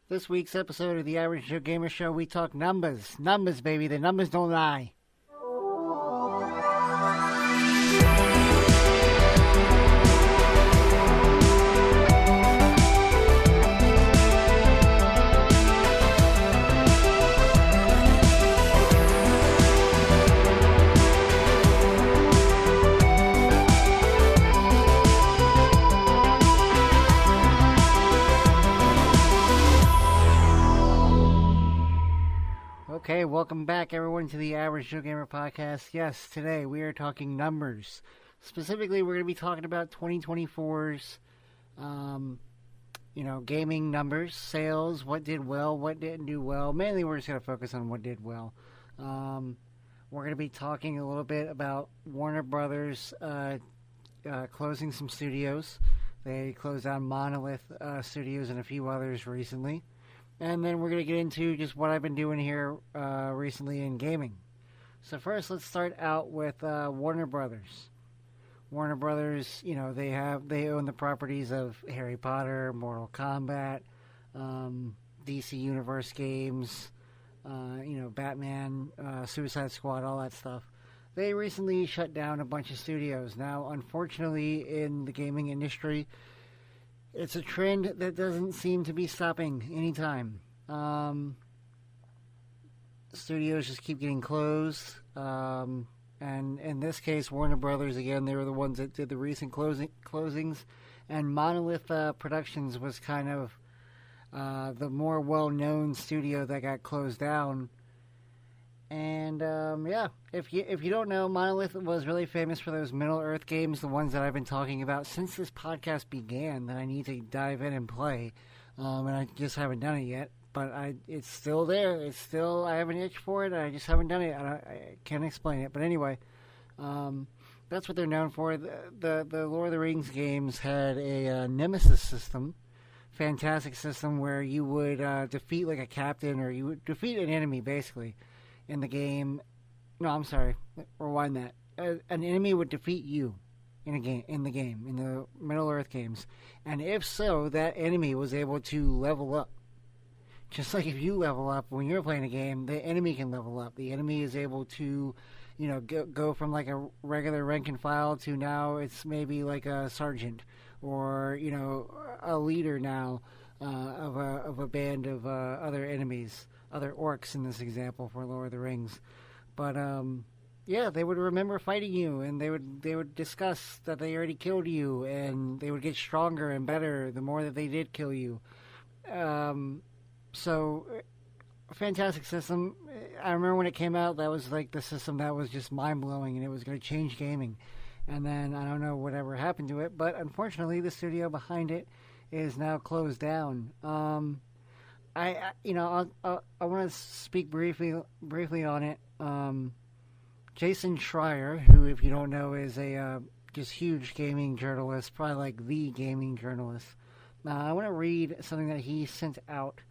This week's episode of the Average Joe Gamer Show, we talk numbers. Numbers, baby. The numbers don't lie. Okay, welcome back, everyone, to the Average Joe Gamer podcast. Yes, today we are talking numbers. Specifically, we're going to be talking about 2024's, gaming numbers, sales, what did well, what didn't do well. Mainly, we're just going to focus on what did well. We're going to be talking a little bit about Warner Brothers closing some studios. They closed down Monolith Studios and a few others recently. And then we're going to get into just what I've been doing here recently in gaming. So first, let's start out with Warner Brothers. Warner Brothers, they own the properties of Harry Potter, Mortal Kombat, DC Universe games, Batman, Suicide Squad, all that stuff. They recently shut down a bunch of studios. Now, unfortunately, in the gaming industry, it's a trend that doesn't seem to be stopping anytime. Studios just keep getting closed. And in this case, Warner Brothers, again, they were the ones that did the recent closings. And Monolith Productions was kind of the more well-known studio that got closed down. And, if you don't know, Monolith was really famous for those Middle-earth games, the ones that I've been talking about since this podcast began, that I need to dive in and play. And I just haven't done it yet. But it's still there. I have an itch for it, and I just haven't done it. I can't explain it. But anyway, that's what they're known for. The Lord of the Rings games had a Nemesis system, fantastic system, where you would defeat like a captain, or you would defeat an enemy, basically. In the game, no, I'm sorry. Rewind that. An enemy would defeat you in the Middle-earth games, and if so, that enemy was able to level up. Just like if you level up when you're playing a game, the enemy can level up. The enemy is able to, go from like a regular rank and file to now it's maybe like a sergeant or a leader now of a band of other enemies. Other orcs in this example for Lord of the Rings. But, they would remember fighting you, and they would discuss that they already killed you, and they would get stronger and better the more that they did kill you. So, a fantastic system. I remember when it came out, that was like the system that was just mind-blowing, and it was going to change gaming. And then, I don't know whatever happened to it, but unfortunately, the studio behind it is now closed down. I want to speak briefly on it. Jason Schreier, who, if you don't know, is a just huge gaming journalist, probably like the gaming journalist. I want to read something that he sent out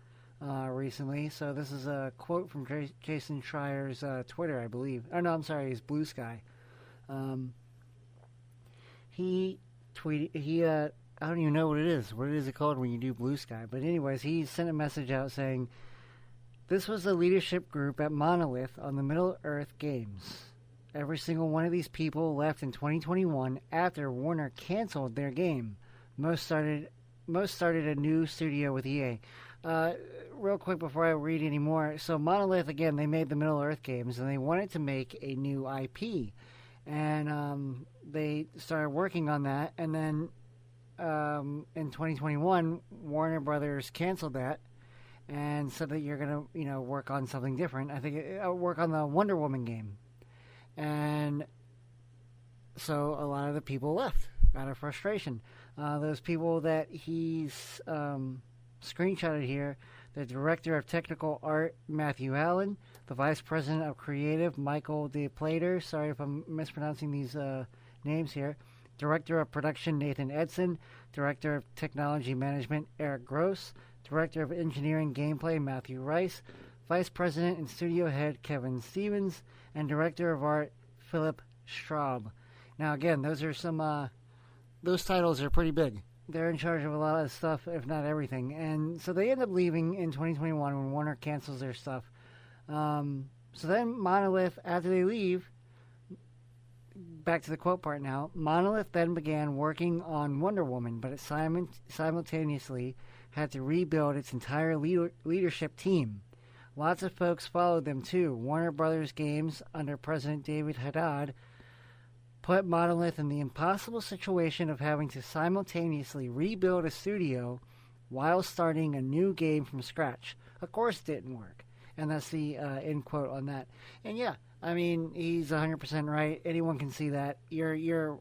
recently. So this is a quote from Jason Schreier's Twitter, I believe. Oh no, I'm sorry, his Blue Sky. He tweeted. I don't even know what it is. What is it called when you do Blue Sky? But anyways, he sent a message out saying, "This was the leadership group at Monolith on the Middle-earth games. Every single one of these people left in 2021 after Warner canceled their game. Most started a new studio with EA." Real quick before I read any more, so Monolith, again, they made the Middle-earth games, and they wanted to make a new IP. And they started working on that, and then in 2021, Warner Brothers canceled that and said that you're going to, work on something different. I think work on the Wonder Woman game. And so a lot of the people left out of frustration. Those people that he's screenshotted here, the Director of Technical Art, Matthew Allen, the Vice President of Creative, Michael DePlater, sorry if I'm mispronouncing these names here, Director of Production, Nathan Edson, Director of Technology Management, Eric Gross, Director of Engineering Gameplay, Matthew Rice, Vice President and Studio Head, Kevin Stevens, and Director of Art, Philip Straub. Now, again, those are some, those titles are pretty big. they're in charge of a lot of stuff, if not everything. And so they end up leaving in 2021 when Warner cancels their stuff. So then Monolith, after they leave, back to the quote part now, Monolith then began working on Wonder Woman, but it simultaneously had to rebuild its entire leadership team. Lots of folks followed them too. Warner Brothers Games, under President David Haddad, put Monolith in the impossible situation of having to simultaneously rebuild a studio while starting a new game from scratch. Of course it didn't work. And that's the end quote on that. And yeah, I mean, he's 100% right. Anyone can see that. You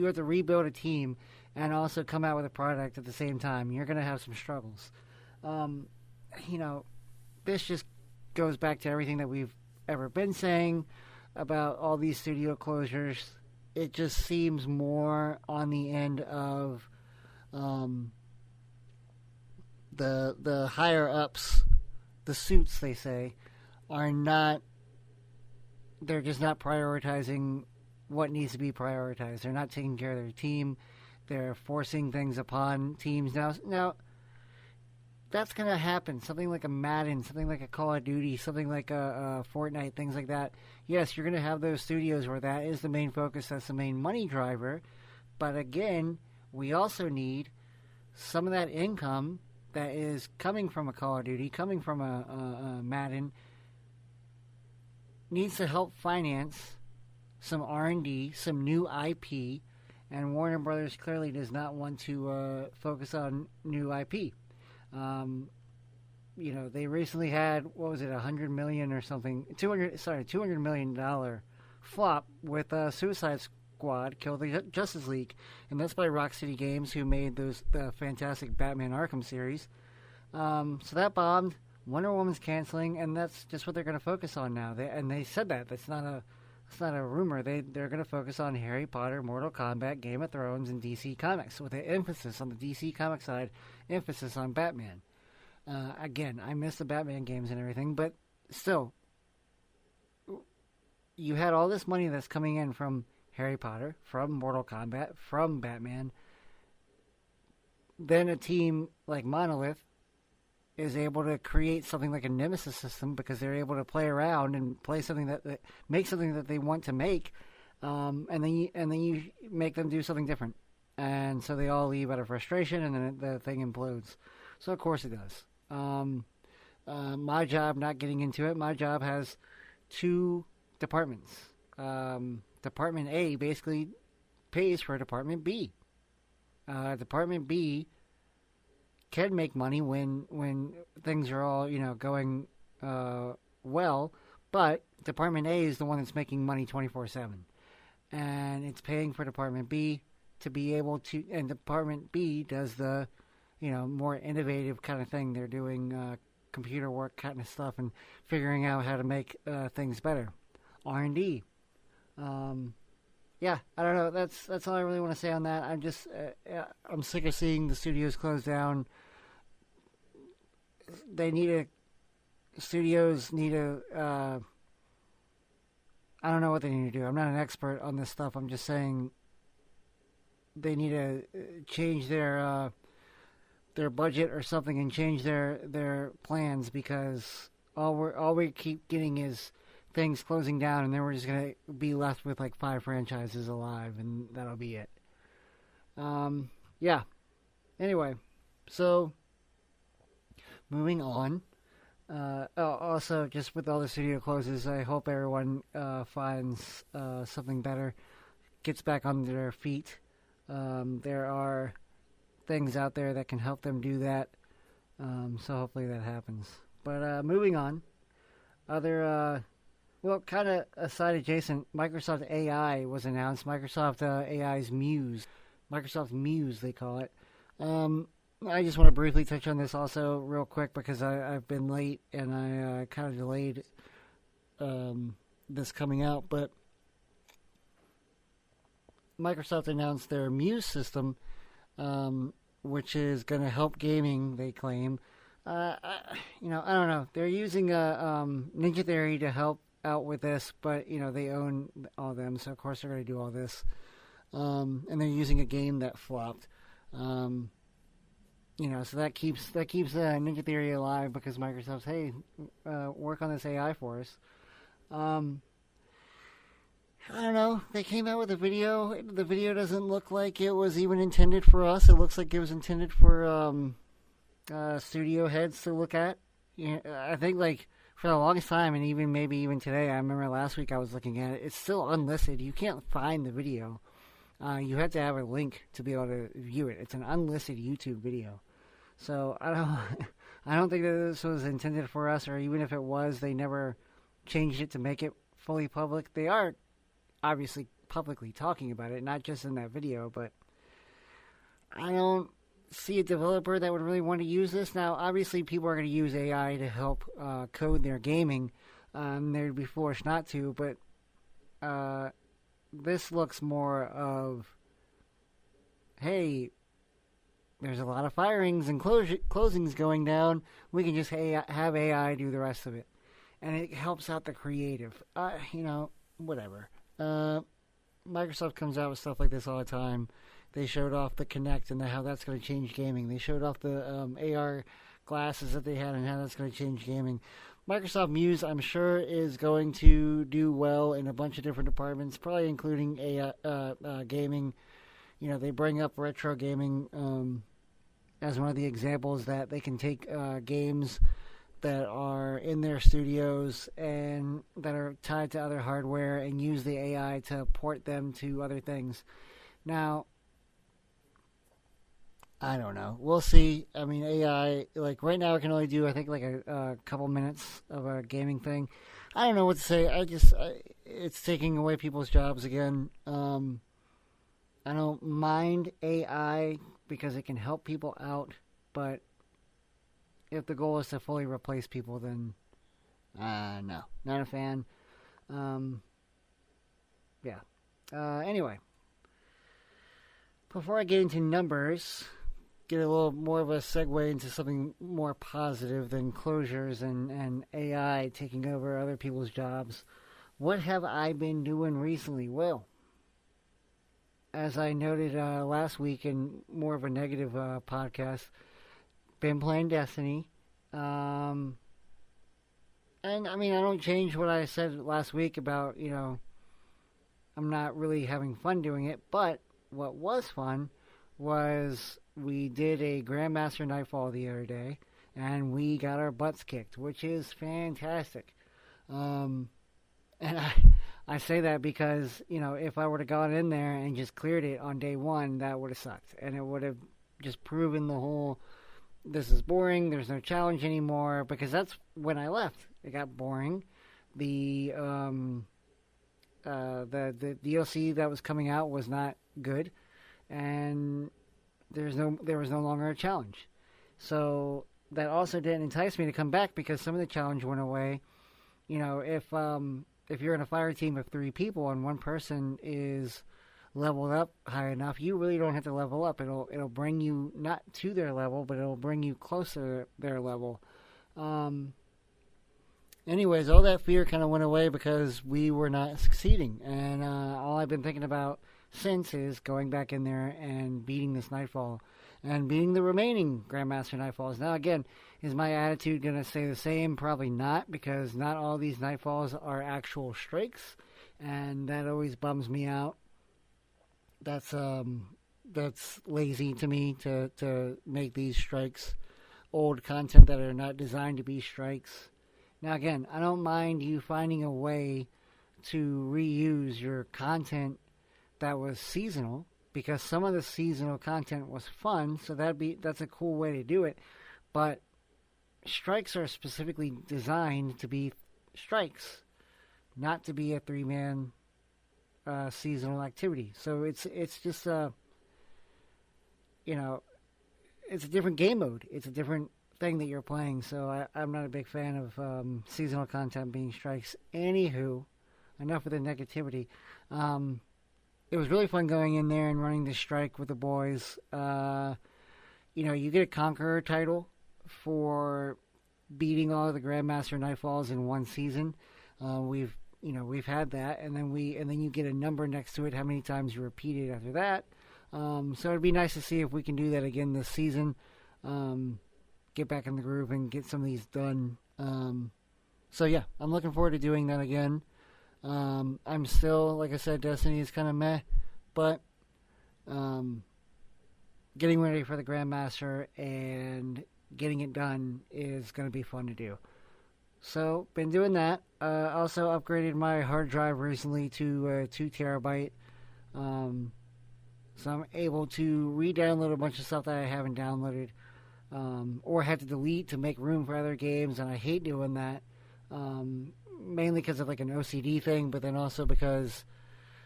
have to rebuild a team and also come out with a product at the same time. You're going to have some struggles. This just goes back to everything that we've ever been saying about all these studio closures. It just seems more on the end of the higher ups, the suits, they say, are not. They're just not prioritizing what needs to be prioritized. They're not taking care of their team. They're forcing things upon teams. Now that's going to happen. Something like a Madden, something like a Call of Duty, something like a Fortnite, things like that. Yes, you're going to have those studios where that is the main focus, that's the main money driver. But again, we also need some of that income that is coming from a Call of Duty, coming from a Madden, needs to help finance some R&D, some new IP, and Warner Brothers clearly does not want to focus on new IP. They recently had, what was it, $100 million or something, $200 million flop with Suicide Squad, Kill the Justice League, and that's by Rocksteady Games, who made the fantastic Batman Arkham series. So that bombed. Wonder Woman's canceling, and that's just what they're going to focus on now. They said that. That's not a rumor. They're going to focus on Harry Potter, Mortal Kombat, Game of Thrones, and DC Comics, with an emphasis on the DC Comics side, emphasis on Batman. Again, I miss the Batman games and everything, but still, you had all this money that's coming in from Harry Potter, from Mortal Kombat, from Batman. Then a team like Monolith is able to create something like a Nemesis system because they're able to play around and play something that make something that they want to make, and then you make them do something different, and so they all leave out of frustration, and then the thing implodes. So of course it does. My job, not getting into it, my job has two departments. Department A basically pays for Department B. Department B can make money when things are all going well, but Department A is the one that's making money 24/7, and it's paying for Department B to be able to. And Department B does the more innovative kind of thing. They're doing computer work kind of stuff and figuring out how to make things better. R&D. Yeah, I don't know. That's all I really want to say on that. I'm sick of seeing the studios close down. Studios need a. I don't know what they need to do. I'm not an expert on this stuff. I'm just saying they need to change their budget or something and change their plans, because all we keep getting is things closing down, and then we're just going to be left with like 5 franchises alive, and that'll be it. Yeah. Anyway, so moving on. Also, just with all the studio closes, I hope everyone finds something better, gets back on their feet. There are things out there that can help them do that, so hopefully that happens. But moving on, kind of aside adjacent, Microsoft AI was announced. Microsoft AI's Muse. Microsoft Muse, they call it. I just want to briefly touch on this also real quick because I've been late and I kind of delayed this coming out. But Microsoft announced their Muse system, which is going to help gaming, they claim. I don't know. They're using Ninja Theory to help out with this, but they own all of them, so of course they're going to do all this. And they're using a game that flopped. So that keeps Ninja Theory alive because Microsoft's, hey, work on this AI for us. I don't know. They came out with a video. The video doesn't look like it was even intended for us. It looks like it was intended for studio heads to look at. I think like for the longest time, and maybe even today, I remember last week I was looking at it. It's still unlisted. You can't find the video. You have to have a link to be able to view it. It's an unlisted YouTube video. So I don't think that this was intended for us, or even if it was, they never changed it to make it fully public. They are obviously publicly talking about it, not just in that video, but I don't see a developer that would really want to use this. Now, obviously, people are going to use AI to help code their gaming. They'd be forced not to, but this looks more of, hey, there's a lot of firings and closings going down. We can just have AI do the rest of it. And it helps out the creative. Whatever. Microsoft comes out with stuff like this all the time. They showed off the Kinect and how that's going to change gaming. They showed off the AR glasses that they had and how that's going to change gaming. Microsoft Muse, I'm sure, is going to do well in a bunch of different departments, probably including gaming. They bring up retro gaming as one of the examples that they can take games that are in their studios and that are tied to other hardware and use the AI to port them to other things. Now, I don't know. We'll see. I mean, AI, like right now it can only do, I think, like a couple minutes of a gaming thing. I don't know what to say. It's taking away people's jobs again. I don't mind AI because it can help people out, but if the goal is to fully replace people, then no, not a fan. Anyway, before I get into numbers, get a little more of a segue into something more positive than closures and AI taking over other people's jobs. What have I been doing recently? Well, as I noted last week in more of a negative podcast, been playing Destiny. And I mean, I don't change what I said last week about, I'm not really having fun doing it, but what was fun was we did a Grandmaster Nightfall the other day, and we got our butts kicked, which is fantastic. And I say that because, if I would have gone in there and just cleared it on day one, that would have sucked. And it would have just proven the whole, this is boring, there's no challenge anymore, because that's when I left. It got boring. The DLC that was coming out was not good, and there was no longer a challenge. So that also didn't entice me to come back because some of the challenge went away. If you're in a fire team of 3 people and one person is leveled up high enough, you really don't have to level up. It'll bring you not to their level, but it'll bring you closer to their level. Anyways, all that fear kind of went away because we were not succeeding. And all I've been thinking about since is going back in there and beating this Nightfall and beating the remaining Grandmaster Nightfalls. Now, again, is my attitude going to stay the same? Probably not, because not all these Nightfalls are actual strikes, and that always bums me out. That's lazy to me to make these strikes old content that are not designed to be strikes. Now, again, I don't mind you finding a way to reuse your content that was seasonal, because some of the seasonal content was fun, so that's a cool way to do it. But strikes are specifically designed to be strikes, not to be a 3-man seasonal activity. So it's just it's a different game mode. It's a different thing that you're playing. So I'm not a big fan of seasonal content being strikes. Anywho, enough with the negativity. It was really fun going in there and running the strike with the boys. You get a Conqueror title for beating all of the Grandmaster Nightfalls in one season. We've had that, and then you get a number next to it, how many times you repeat it after that. So it'd be nice to see if we can do that again this season. Get back in the groove and get some of these done. So yeah, I'm looking forward to doing that again. I'm still, like I said, Destiny is kind of meh, but getting ready for the Grandmaster and getting it done is going to be fun to do. So, been doing that. Also upgraded my hard drive recently to 2 terabyte. So I'm able to re-download a bunch of stuff that I haven't downloaded, or had to delete to make room for other games, and I hate doing that. Mainly because of like an OCD thing, but then also because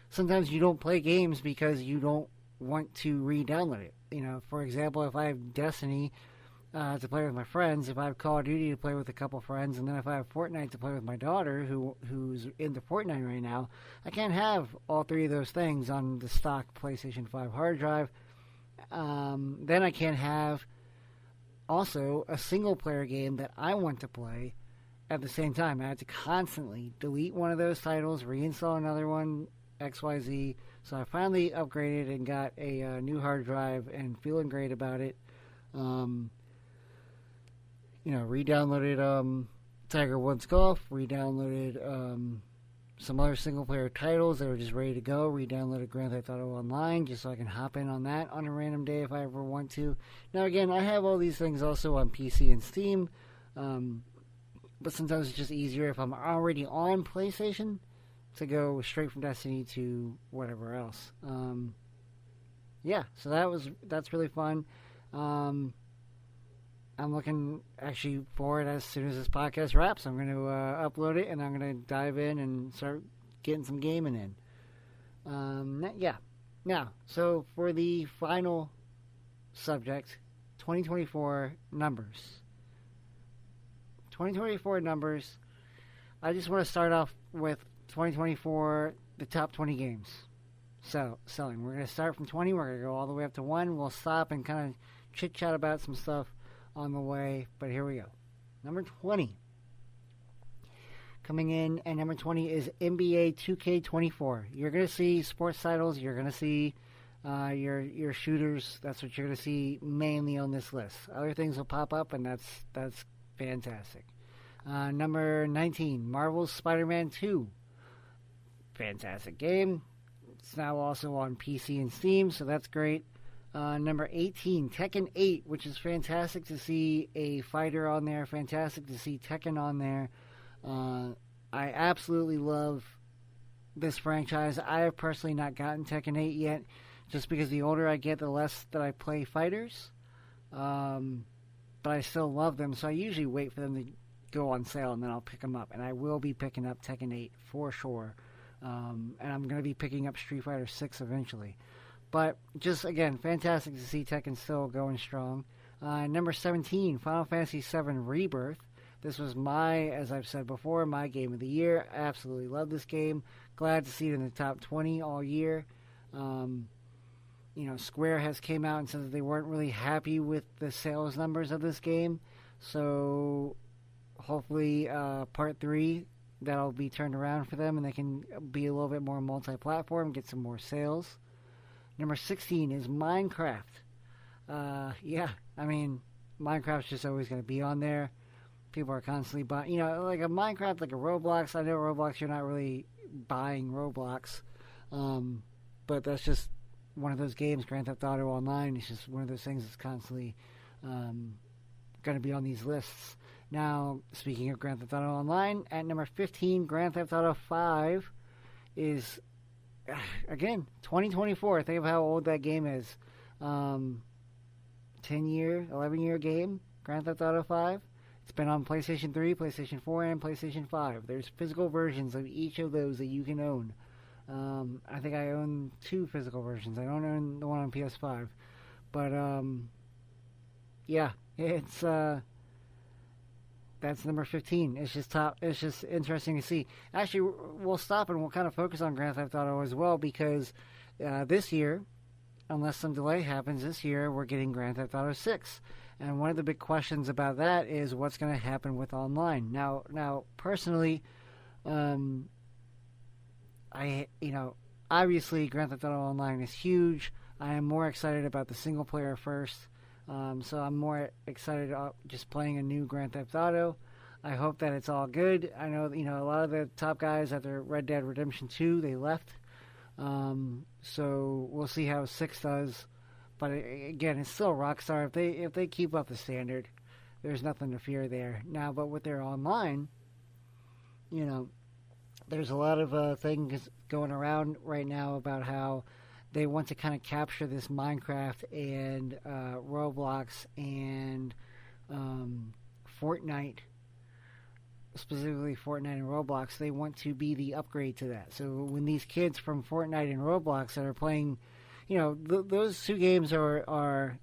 sometimes you don't play games because you don't want to re-download it. You know, for example, if I have Destiny to play with my friends, if I have Call of Duty to play with a couple friends, and then if I have Fortnite to play with my daughter who's into Fortnite right now, I can't have all 3 of those things on the stock PlayStation 5 hard drive. Then I can't have also a single player game that I want to play at the same time. I had to constantly delete one of those titles, reinstall another one, XYZ. So I finally upgraded and got a new hard drive and feeling great about it. Re-downloaded Tiger Woods Golf, re-downloaded some other single-player titles that are just ready to go, re-downloaded Grand Theft Auto Online just so I can hop in on that on a random day if I ever want to. Now again, I have all these things also on PC and Steam, but sometimes it's just easier if I'm already on PlayStation to go straight from Destiny to whatever else. So that's really fun. I'm looking actually forward as soon as this podcast wraps. I'm going to upload it and I'm going to dive in and start getting some gaming in. Now, so for the final subject, 2024 numbers. 2024 numbers. I just want to start off with 2024, the top 20 games. So, selling. We're going to start from 20. We're going to go all the way up to 1. We'll stop and kind of chit-chat about some stuff on the way, but here we go. Number 20. Coming in at number 20 is NBA 2K24. You're going to see sports titles. You're going to see your shooters. That's what you're going to see mainly on this list. Other things will pop up, and that's fantastic. Number 19, Marvel's Spider-Man 2. Fantastic game. It's now also on PC and Steam, so that's great. Number 18, Tekken 8, which is fantastic to see a fighter on there. Fantastic to see Tekken on there. I absolutely love this franchise. I have personally not gotten Tekken 8 yet, just because the older I get, the less that I play fighters. But I still love them, so I usually wait for them to go on sale, and then I'll pick them up. And I will be picking up Tekken 8 for sure. And I'm going to be picking up Street Fighter 6 eventually. But just, again, fantastic to see Tekken still going strong. Number 17, Final Fantasy VII Rebirth. This was as I've said before, my game of the year. I absolutely love this game. Glad to see it in the top 20 all year. Square has came out and said that they weren't really happy with the sales numbers of this game. So hopefully Part 3, that'll be turned around for them and they can be a little bit more multi-platform, get some more sales. Number 16 is Minecraft. Minecraft's just always going to be on there. People are constantly buying, like a Minecraft, like a Roblox. I know Roblox, you're not really buying Roblox. But that's just one of those games, Grand Theft Auto Online. It's just one of those things that's constantly going to be on these lists. Now, speaking of Grand Theft Auto Online, at number 15, Grand Theft Auto 5 is... Again, 2024. Think of how old that game is. 10-year, 11-year game, Grand Theft Auto 5. It's been on PlayStation 3, PlayStation 4, and PlayStation 5. There's physical versions of each of those that you can own. I think I own 2 physical versions. I don't own the one on PS5. But, it's... That's number 15. It's just interesting to see. Actually, we'll stop and we'll kind of focus on Grand Theft Auto as well because this year, unless some delay happens this year, we're getting Grand Theft Auto 6. And one of the big questions about that is what's going to happen with online. Now, personally, obviously Grand Theft Auto Online is huge. I am more excited about the single player first. So I'm more excited about just playing a new Grand Theft Auto. I hope that it's all good. I know, a lot of the top guys after Red Dead Redemption 2, they left. So we'll see how 6 does. But again, it's still Rockstar. If they keep up the standard, there's nothing to fear there. Now, but with their online, there's a lot of things going around right now about how they want to kind of capture this Minecraft and Roblox and Fortnite, specifically Fortnite and Roblox. They want to be the upgrade to that. So when these kids from Fortnite and Roblox that are playing, those two games are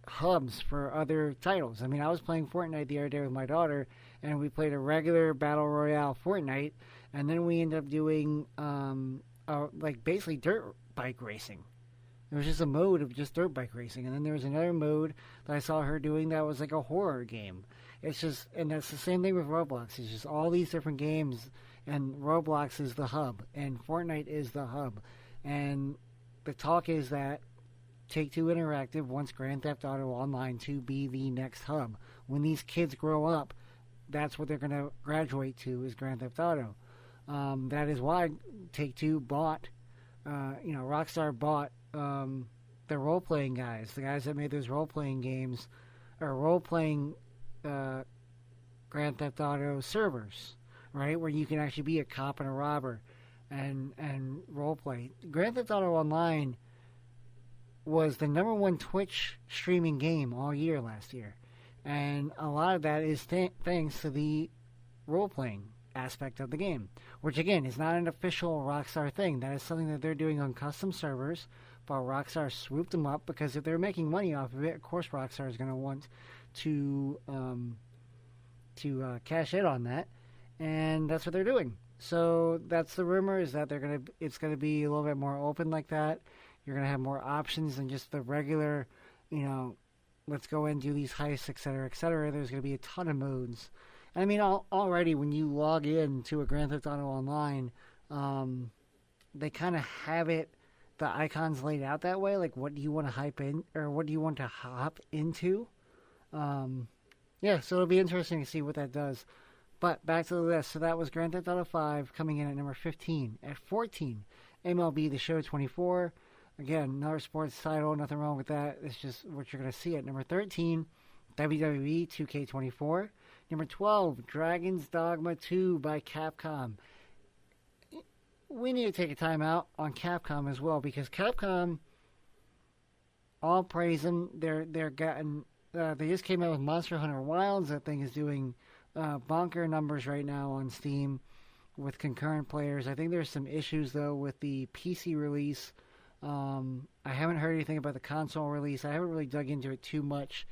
hubs for other titles. I mean, I was playing Fortnite the other day with my daughter, and we played a regular Battle Royale Fortnite, and then we ended up doing basically dirt bike racing. It was just a mode of just dirt bike racing, and then there was another mode that I saw her doing that was like a horror game. It's just, and that's the same thing with Roblox. It's just all these different games, and Roblox is the hub, and Fortnite is the hub, and the talk is that Take-Two Interactive wants Grand Theft Auto Online to be the next hub. When these kids grow up, that's what they're going to graduate to, is Grand Theft Auto. That is why Take-Two bought, Rockstar bought the role-playing guys, the guys that made those role-playing games, or role-playing Grand Theft Auto servers, right, where you can actually be a cop and a robber and role-play. Grand Theft Auto Online was the number one Twitch streaming game all year last year. And a lot of that is thanks to the role-playing aspect of the game, which again is not an official Rockstar thing. That is something that they're doing on custom servers, but Rockstar swooped them up because if they're making money off of it, of course Rockstar is going to want to cash in on that, and that's what they're doing. So that's the rumor, is that it's going to be a little bit more open like that. You're going to have more options than just the regular, let's go and do these heists, etc., etc. There's going to be a ton of modes. I mean, already when you log in to a Grand Theft Auto Online, they kind of have the icons laid out that way. Like, what do you want to hype in, or what do you want to hop into? So it'll be interesting to see what that does. But back to the list. So that was Grand Theft Auto 5 coming in at number 15. At 14, MLB The Show 24. Again, another sports title, nothing wrong with that. It's just what you're going to see at number 13, WWE 2K24. Number 12, Dragon's Dogma 2 by Capcom. We need to take a time out on Capcom as well, because Capcom, all praise them. They just came out with Monster Hunter Wilds. That thing is doing bonker numbers right now on Steam with concurrent players. I think there's some issues though with the PC release. I haven't heard anything about the console release. I haven't really dug into it too much.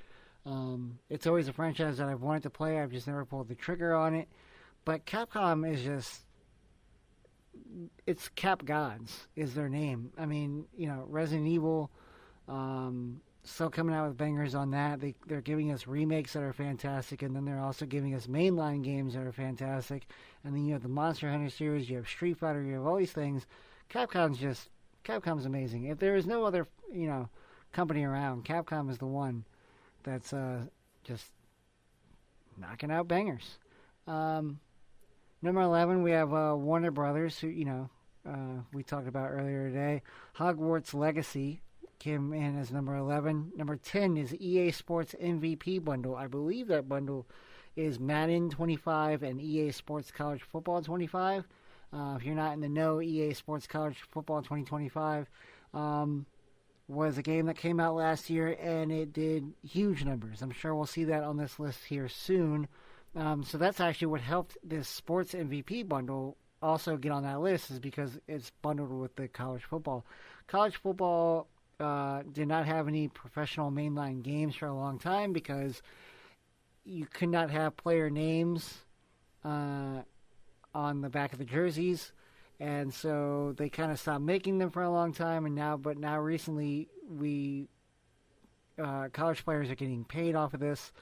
It's always a franchise that I've wanted to play. I've just never pulled the trigger on it. But Capcom is just... It's Cap Gods is their name. I mean, Resident Evil, still coming out with bangers on that. They're giving us remakes that are fantastic, and then they're also giving us mainline games that are fantastic. And then you have the Monster Hunter series, you have Street Fighter, you have all these things. Capcom's amazing. If there is no other, company around, Capcom is the one that's just knocking out bangers. Number 11, we have Warner Brothers, who, we talked about earlier today. Hogwarts Legacy came in as number 11. Number 10 is EA Sports MVP bundle. I believe that bundle is Madden 25 and EA Sports College Football 25. If you're not in the know, EA Sports College Football 2025 was a game that came out last year, and it did huge numbers. I'm sure we'll see that on this list here soon. So that's actually what helped this Sports MVP bundle also get on that list, is because it's bundled with the college football. College football did not have any professional mainline games for a long time because you could not have player names on the back of the jerseys, and so they kind of stopped making them for a long time. And now recently, college players are getting paid off of this,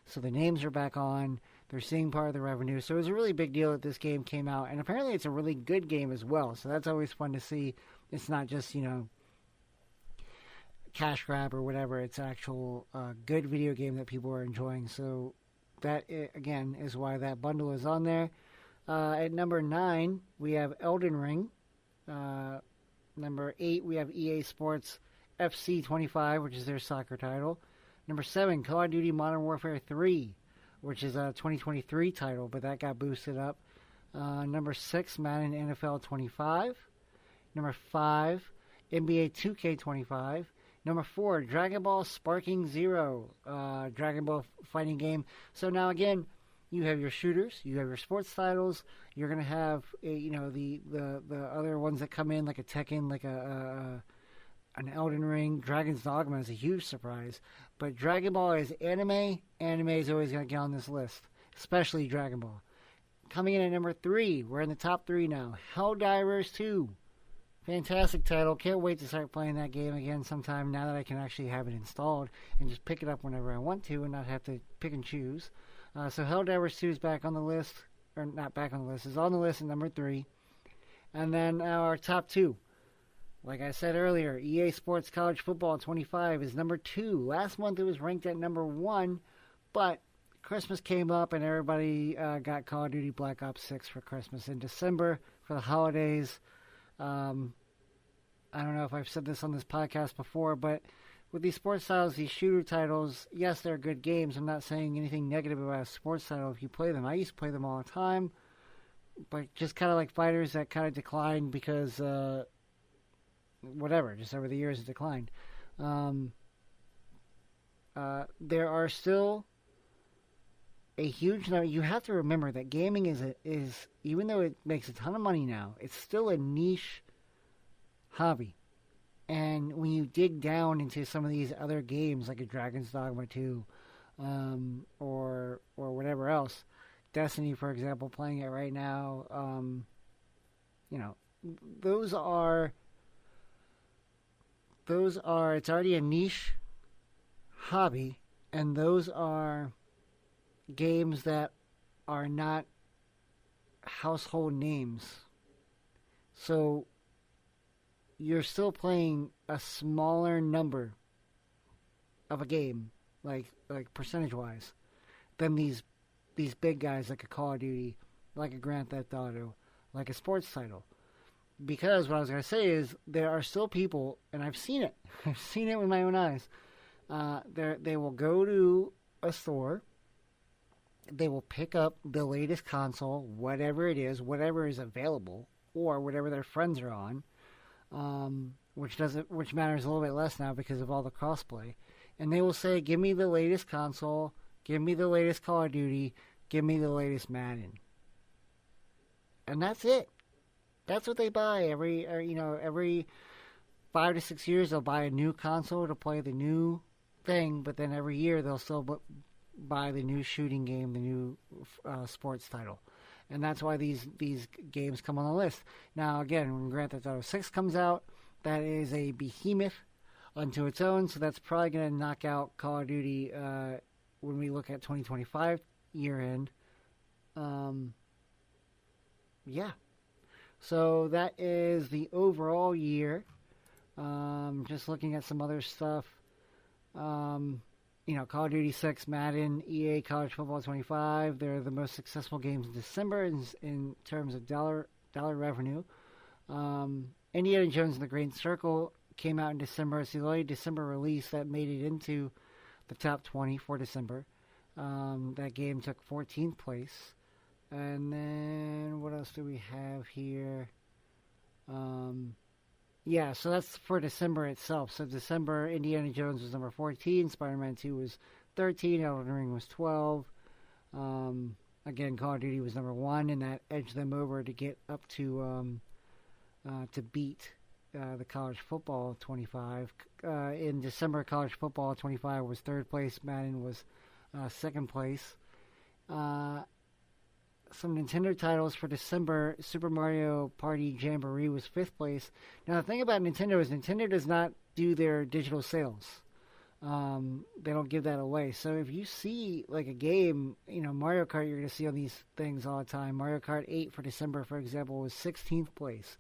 so the names are back on. They're seeing part of the revenue, so it was a really big deal that this game came out, and apparently it's a really good game as well. So that's always fun to see. It's not just cash grab or whatever. It's actual good video game that people are enjoying. So that, again, is why that bundle is on there. At number 9, we have Elden Ring. Number 8, we have EA Sports FC 25, which is their soccer title. Number 7, Call of Duty Modern Warfare 3, which is a 2023 title, but that got boosted up. Number 6, Madden NFL 25. Number 5, NBA 2K25. Number 4, Dragon Ball Sparking Zero, Dragon Ball fighting game. So now again, you have your shooters, you have your sports titles. You're gonna have the other ones that come in, like a Tekken, like an Elden Ring. Dragon's Dogma is a huge surprise, but Dragon Ball is anime. Anime is always gonna get on this list, especially Dragon Ball. Coming in at number 3, we're in the top 3 now. Helldivers 2. Fantastic title. Can't wait to start playing that game again sometime now that I can actually have it installed and just pick it up whenever I want to and not have to pick and choose. So Helldivers 2 is back on the list. Or not back on the list. Is on the list at number 3. And then our top 2. Like I said earlier, EA Sports College Football 25 is number 2. Last month it was ranked at number 1. But Christmas came up and everybody got Call of Duty Black Ops 6 for Christmas in December for the holidays. I don't know if I've said this on this podcast before, but with these sports titles, these shooter titles, yes, they're good games. I'm not saying anything negative about a sports title if you play them. I used to play them all the time, but just kind of like fighters that kind of declined because, whatever, just over the years it declined. There are still a huge number. You have to remember that gaming is even though it makes a ton of money now, it's still a niche hobby. And when you dig down into some of these other games, like a Dragon's Dogma 2, or whatever else, Destiny, for example, playing it right now, those are, it's already a niche hobby, and those are games that are not household names. So you're still playing a smaller number of a game, like percentage-wise, than these big guys like a Call of Duty, like a Grand Theft Auto, like a sports title. Because what I was going to say is there are still people, and I've seen it. I've seen it with my own eyes. They will go to a store. They will pick up the latest console, whatever it is, whatever is available, or whatever their friends are on, which matters a little bit less now because of all the crossplay. And they will say, "Give me the latest console, give me the latest Call of Duty, give me the latest Madden." And that's it. That's what they buy every 5 to 6 years. They'll buy a new console to play the new thing, but then every year they'll still buy the new shooting game, the new sports title. And that's why these games come on the list. Now, again, when Grand Theft Auto 6 comes out, that is a behemoth unto its own, so that's probably going to knock out Call of Duty when we look at 2025 year end. Yeah. So that is the overall year. Just looking at some other stuff. Call of Duty 6, Madden, EA College Football 25. They're the most successful games in December in terms of dollar revenue. Indiana Jones and the Great Circle came out in December. It's the only December release that made it into the top 20 for December. That game took 14th place. And then what else do we have here? So that's for December itself. So December, Indiana Jones was number 14, Spider-Man 2 was 13, Elden Ring was 12. Again, Call of Duty was number 1, and that edged them over to get up to beat the College Football 25. In December, College Football 25 was 3rd place, Madden was 2nd place. Some Nintendo titles for December. Super Mario Party Jamboree was 5th place. Now, the thing about Nintendo is Nintendo does not do their digital sales. They don't give that away. So if you see like a game, Mario Kart, you're going to see on these things all the time. Mario Kart 8 for December, for example, was 16th place.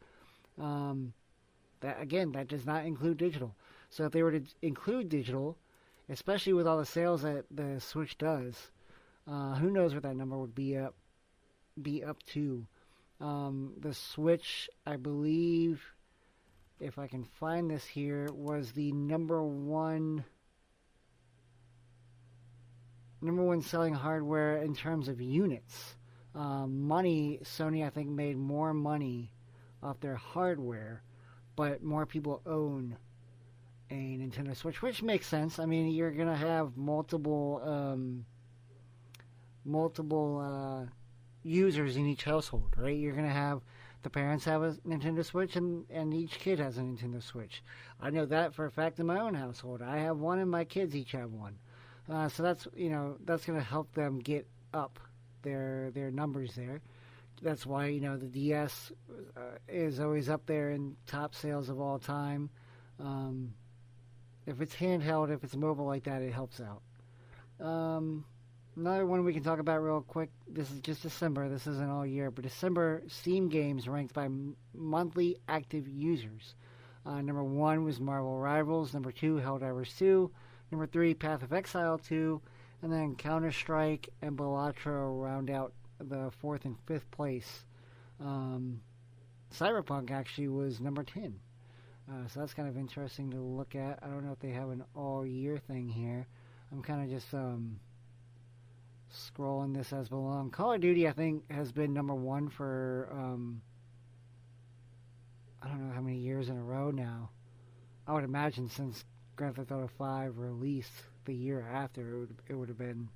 That does not include digital. So if they were to include digital, especially with all the sales that the Switch does, who knows what that number would be up to. The Switch, I believe, if I can find this here, was the number one selling hardware in terms of units. Sony, I think, made more money off their hardware, but more people own a Nintendo Switch, which makes sense. I mean, you're going to have multiple users in each household, right? You're going to have the parents have a Nintendo Switch, and each kid has a Nintendo Switch. I know that for a fact in my own household. I have one, and my kids each have one. So that's going to help them get up their numbers there. That's why the DS is always up there in top sales of all time. If it's handheld, if it's mobile like that, it helps out. Another one we can talk about real quick. This is just December. This isn't all year, but December Steam games ranked by monthly active users. Number 1 was Marvel Rivals. Number 2, Helldivers 2. Number 3, Path of Exile 2. And then Counter-Strike and Balatro round out the 4th and 5th place. Cyberpunk actually was number 10. So that's kind of interesting to look at. I don't know if they have an all-year thing here. I'm kind of just scrolling this as belong. Call of Duty, I think, has been number 1 for I don't know how many years in a row now. I would imagine since Grand Theft Auto 5 released the year after, it would have been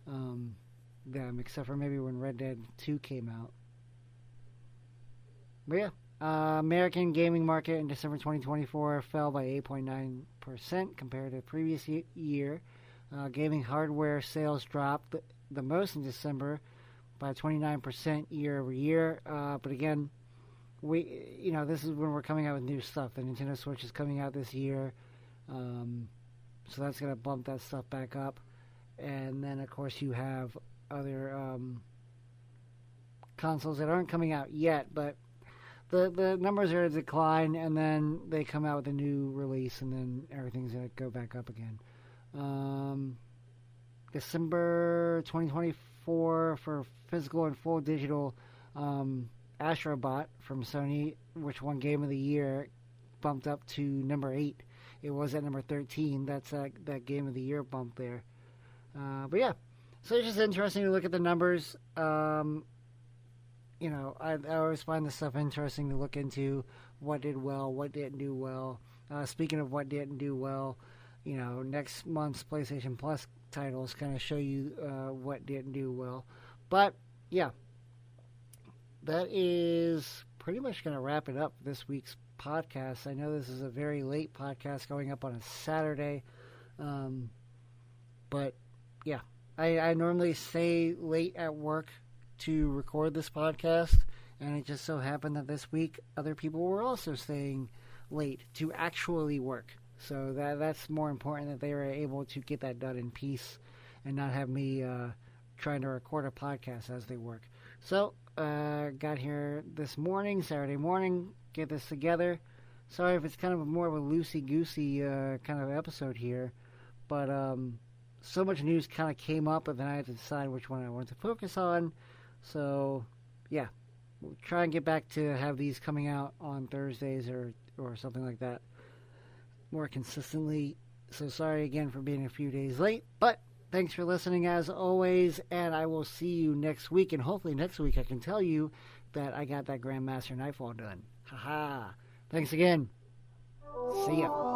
them, except for maybe when Red Dead 2 came out. But yeah, American gaming market in December 2024 fell by 8.9% compared to the previous year. Gaming hardware sales dropped the most in December by 29% year over year. But again, this is when we're coming out with new stuff. The Nintendo Switch is coming out this year, so that's going to bump that stuff back up. And then, of course, you have other consoles that aren't coming out yet, but the numbers are in decline, and then they come out with a new release, and then everything's going to go back up again. December 2024 for physical and full digital, Astrobot from Sony, which won Game of the Year, bumped up to number 8. It was at number 13. That's that Game of the Year bump there. But yeah, so it's just interesting to look at the numbers. I always find this stuff interesting to look into. What did well, what didn't do well. Speaking of what didn't do well, next month's PlayStation Plus titles kind of show you what didn't do well. But yeah, that is pretty much going to wrap it up for this week's podcast. I know this is a very late podcast going up on a Saturday, but yeah, I normally stay late at work to record this podcast, and it just so happened that this week other people were also staying late to actually work. So that's more important, that they were able to get that done in peace and not have me trying to record a podcast as they work. So got here this morning, Saturday morning, get this together. Sorry if it's kind of more of a loosey-goosey kind of episode here, but so much news kind of came up, and then I had to decide which one I wanted to focus on. So yeah, we'll try and get back to have these coming out on Thursdays or something like that more consistently. So sorry again for being a few days late, but thanks for listening as always, and I will see you next week, and hopefully next week I can tell you that I got that Grandmaster Nightfall done. Haha. Thanks again. See ya.